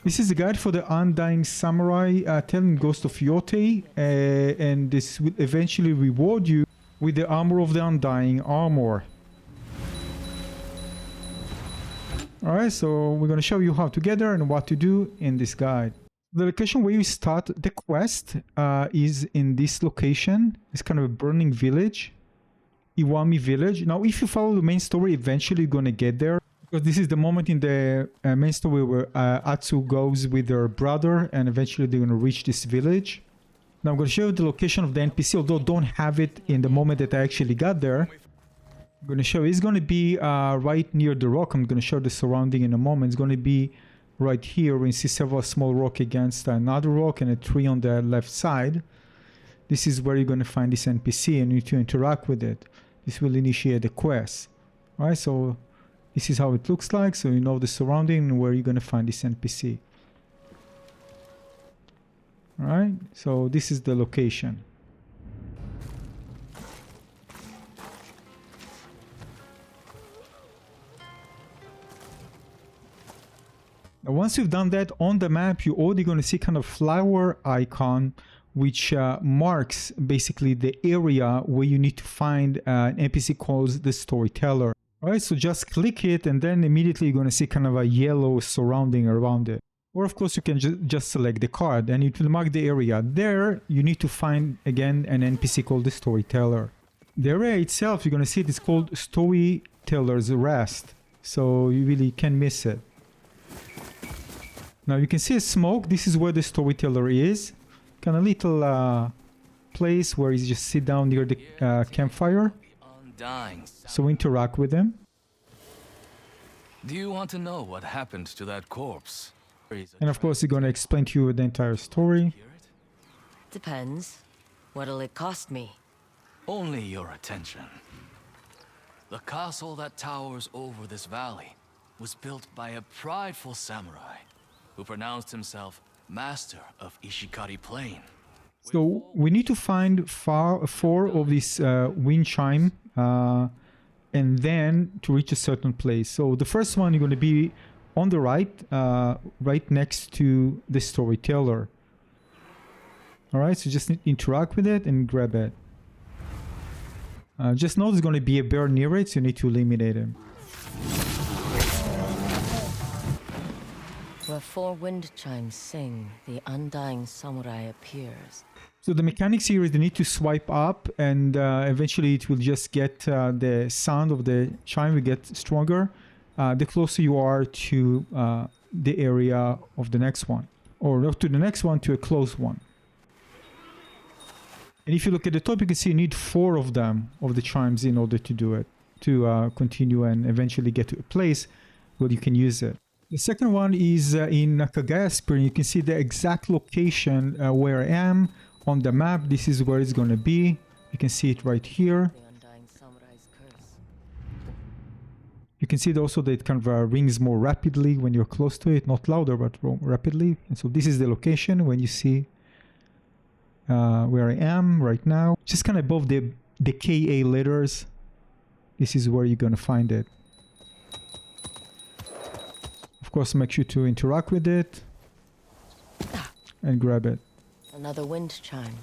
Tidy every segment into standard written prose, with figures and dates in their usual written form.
This is a guide for the Undying Samurai Tale Ghost of Yotei, and this will eventually reward you with the armor of the Undying armor. Alright, so we're going to show you how to get there and what to do in this guide. The location where you start the quest is in this location. It's kind of a burning village, Iwami village. Now, if you follow the main story, eventually you're going to get there. Because this is the moment in the main story where Atsu goes with her brother and eventually they're going to reach this village. Now I'm going to show you the location of the NPC, although I don't have it in the moment that I actually got there. I'm going to show you, it's going to be right near the rock. I'm going to show the surrounding in a moment. It's going to be right here. We see several small rock against another rock and a tree on the left side. This is where you're going to find this NPC and you need to interact with it. This will initiate the quest. Alright, so this is how it looks like, so you know the surrounding and where you're going to find this NPC. Alright, so this is the location. Now once you've done that on the map, you're already going to see kind of flower icon which marks basically the area where you need to find an NPC called the storyteller. Alright, so just click it and then immediately you're going to see kind of a yellow surrounding around it. Or of course you can just select the card and it will mark the area. There you need to find again an NPC called the storyteller. The area itself, you're going to see it's called Storyteller's Rest. So you really can't miss it. Now you can see a smoke. This is where the storyteller is. Kind of little place where you just sit down near the campfire. So interact with him. Do you want to know what happened to that corpse? And of course, he's going to explain to you the entire story. Depends. What'll it cost me? Only your attention. The castle that towers over this valley was built by a prideful samurai who pronounced himself master of Ishiukari Plain. So we need to find four of these wind chime and then to reach a certain place. So the first one you're going to be on the right, right next to the storyteller. Alright, so just interact with it and grab it. Just know there's going to be a bear near it, so you need to eliminate him. Where four wind chimes sing, the undying samurai appears. So the mechanics here is they need to swipe up and eventually it will just get the sound of the chime will get stronger the closer you are to the area of the next one. Or not to the next one, to a close one. And if you look at the top, you can see you need 4 of them, of the chimes, in order to do it. To continue and eventually get to a place where you can use it. The second one is in Nakagaya Spring. You can see the exact location where I am on the map. This is where it's going to be. You can see it right here. You can see also that it kind of rings more rapidly when you're close to it. Not louder, but more rapidly. And so this is the location when you see where I am right now. Just kind of above the KA letters. This is where you're going to find it. Of course, make sure to interact with it and grab it. Another wind chime.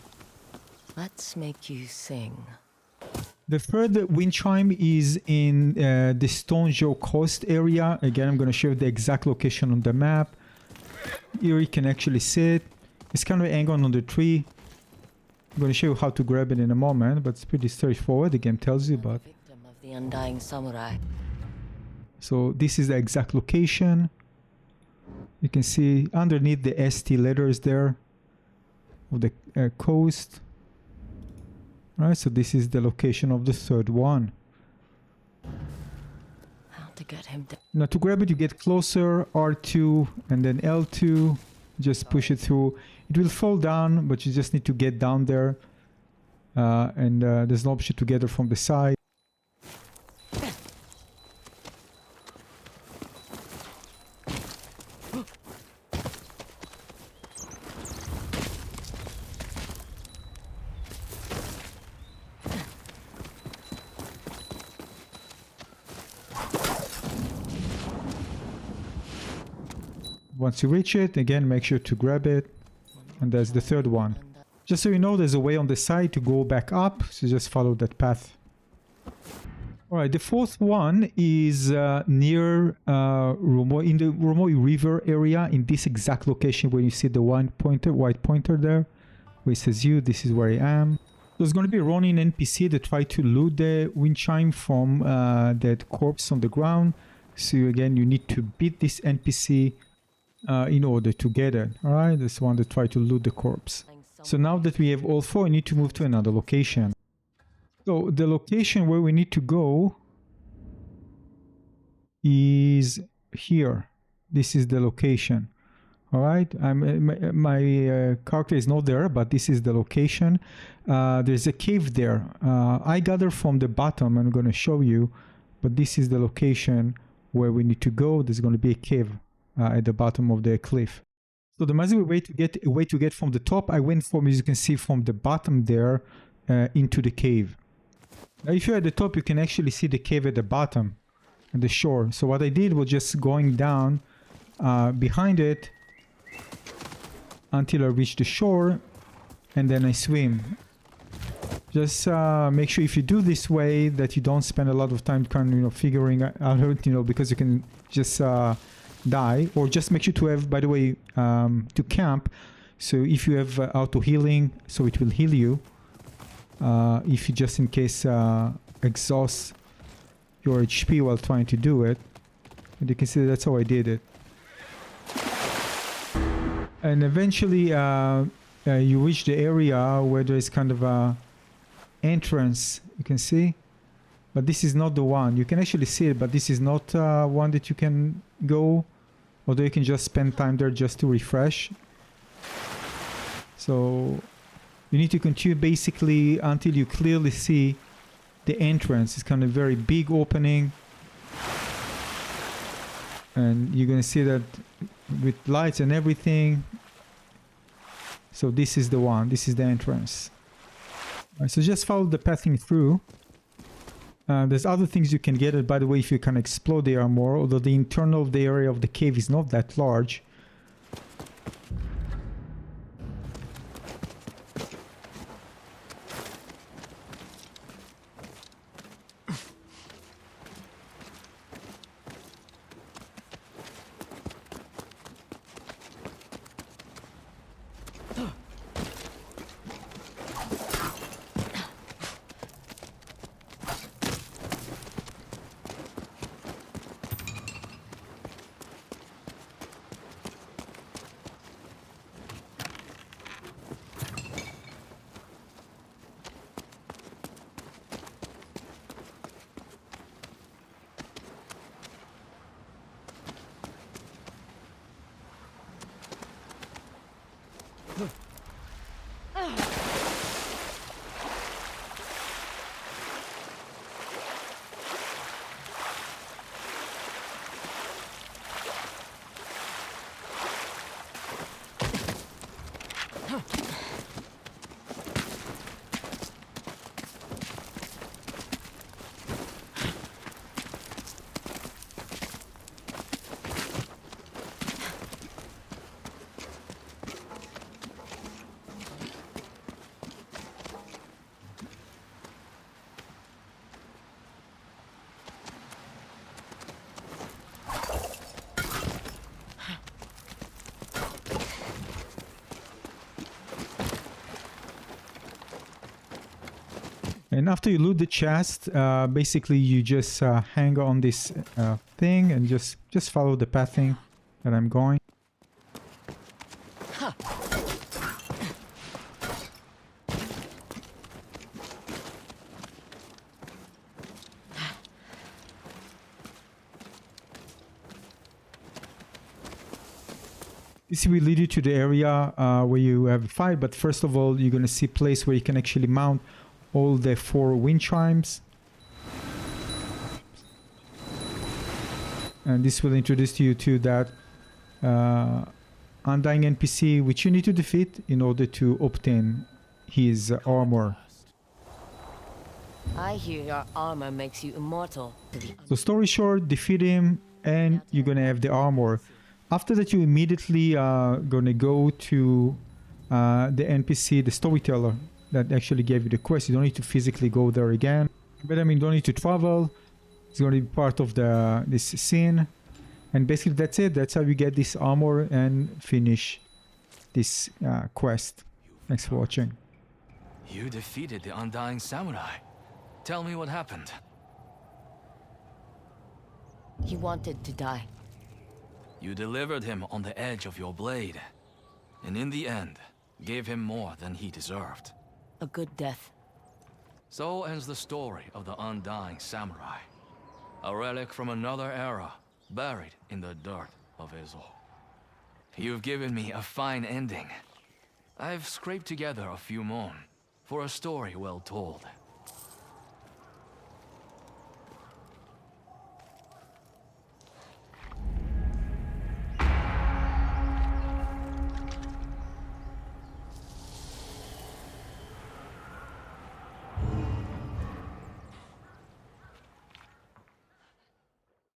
Let's make you sing. The third wind chime is in the Stonejo Coast area. Again, I'm going to show you the exact location on the map. Here you can actually see it. It's kind of angled on the tree. I'm going to show you how to grab it in a moment, but it's pretty straightforward. The game tells you, but... Victim of the undying samurai. So this is the exact location. You can see underneath the ST letters there of the coast. Alright, so this is the location of the third one. How to get him down? Now to grab it, you get closer, R2 and then L2. Just push it through. It will fall down, but you just need to get down there. And there's an option to get it from the side. Once you reach it, again, make sure to grab it. And there's the third one. Just so you know, there's a way on the side to go back up, so just follow that path. Alright, the fourth one is near in the Rumoi River area, in this exact location where you see the white pointer there, where it says you, this is where I am. There's going to be a Ronin NPC that try to loot the wind chime from that corpse on the ground. So again, you need to beat this NPC in order to get it. Alright, this one that try to loot the corpse. So now that we have all four, we need to move to another location. So the location where we need to go is here. This is the location. All right, my character is not there, but this is the location. There's a cave there. I gather from the bottom. I'm going to show you, but this is the location where we need to go. There's going to be a cave at the bottom of the cliff. So the easiest way to get from the top, I went from, as you can see, from the bottom there into the cave. Now, if you're at the top, you can actually see the cave at the bottom, at the shore. So what I did was just going down behind it until I reach the shore, and then I swim. Just make sure if you do this way that you don't spend a lot of time kind of figuring out, because you can just die. Or just make sure to have, by the way, to camp. So if you have auto healing, so it will heal you. If you just in case exhaust your HP while trying to do it. And you can see that's how I did it. And eventually you reach the area where there is kind of a entrance, you can see. But this is not the one. You can actually see it, but this is not one that you can go. Although you can just spend time there just to refresh. So you need to continue basically until you clearly see the entrance. It's kind of very big opening. And you're going to see that with lights and everything. So this is the one. This is the entrance. Right, so just follow the pathing through. There's other things you can get, by the way, if you can explore the armor, although the internal of the area of the cave is not that large. And after you loot the chest, basically you just hang on this thing and just follow the pathing that I'm going. This will lead you to the area where you have a fight, but first of all, you're going to see a place where you can actually mount all the 4 wind chimes. And this will introduce you to that Undying NPC, which you need to defeat in order to obtain his armor. I hear your armor makes you immortal. So story short, defeat him and you're gonna have the armor. After that, you immediately gonna go to the NPC, the storyteller that actually gave you the quest. You don't need to physically go there again. But I mean, don't need to travel. It's going to be part of this scene. And basically that's it. That's how you get this armor and finish this quest. Thanks for watching. You defeated the Undying Samurai. Tell me what happened. He wanted to die. You delivered him on the edge of your blade. And in the end, gave him more than he deserved. A good death. So ends the story of the Undying Samurai. A relic from another era, buried in the dirt of Ezo. You've given me a fine ending. I've scraped together a few more for a story well told.